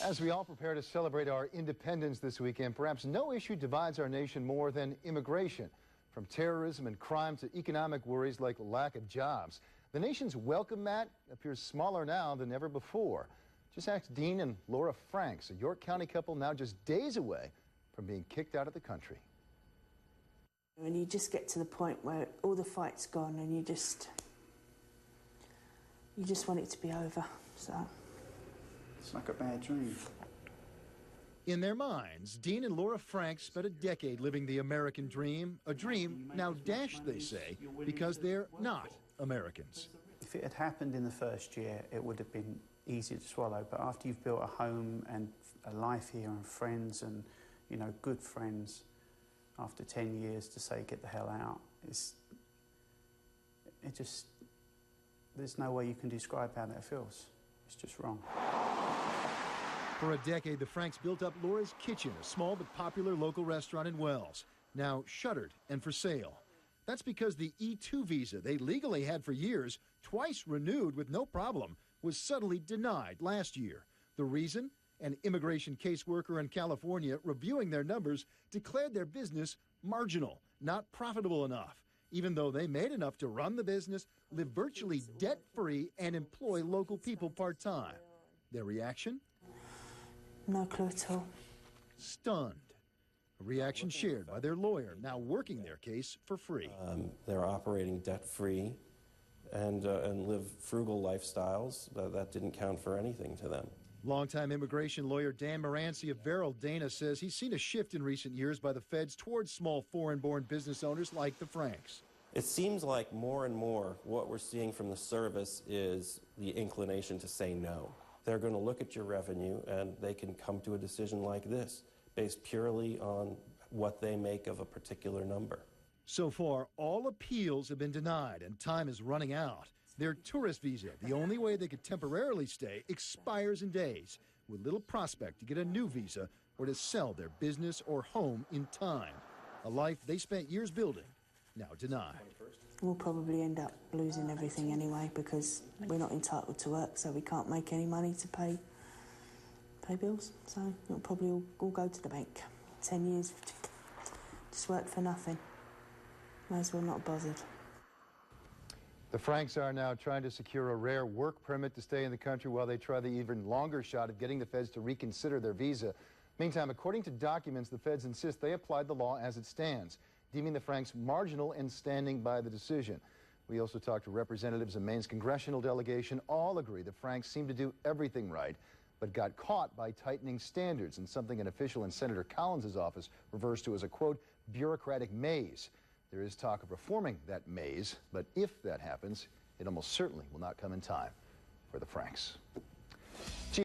As we all prepare to celebrate our independence this weekend, perhaps no issue divides our nation more than immigration. From terrorism and crime to economic worries like lack of jobs. The nation's welcome mat appears smaller now than ever before. Just ask Dean and Laura Franks, a York County couple now just days away from being kicked out of the country. And you just get to the point where all the fight's gone and you just want it to be over. So it's like a bad dream. In their minds, Dean and Laura Franks spent a decade living the American dream, a dream now dashed, they say, because they're not Americans. If it had happened in the first year, it would have been easier to swallow. But after you've built a home and a life here and friends and, you know, good friends, after 10 years to say get the hell out, there's no way you can describe how that feels. It's just wrong. For a decade, the Franks built up Laura's Kitchen, a small but popular local restaurant in Wells, now shuttered and for sale. That's because the E-2 visa they legally had for years, twice renewed with no problem, was suddenly denied last year. The reason? An immigration caseworker in California reviewing their numbers declared their business marginal, not profitable enough, even though they made enough to run the business, live virtually debt-free, and employ local people part-time. Their reaction? No clue at all. Stunned. A reaction shared by their lawyer, now working their case for free. They're operating debt-free and live frugal lifestyles. That didn't count for anything to them. Longtime immigration lawyer Dan Moranci of Verrill Dana says he's seen a shift in recent years by the feds towards small foreign-born business owners like the Franks. It seems like more and more what we're seeing from the service is the inclination to say no. They're going to look at your revenue and they can come to a decision like this based purely on what they make of a particular number. So far, all appeals have been denied and time is running out. Their tourist visa, the only way they could temporarily stay, expires in days, with little prospect to get a new visa or to sell their business or home in time. A life they spent years building, now denied. We'll probably end up losing everything anyway because we're not entitled to work, so we can't make any money to pay bills. So it'll probably all go to the bank. 10 years just worked for nothing. May as well not bothered. The Franks are now trying to secure a rare work permit to stay in the country while they try the even longer shot of getting the feds to reconsider their visa. Meantime, according to documents, the feds insist they applied the law as it stands, deeming the Franks marginal and standing by the decision. We also talked to representatives of Maine's congressional delegation. All agree the Franks seem to do everything right, but got caught by tightening standards and something an official in Senator Collins' office refers to as a, quote, bureaucratic maze. There is talk of reforming that maze, but if that happens, it almost certainly will not come in time for the Franks.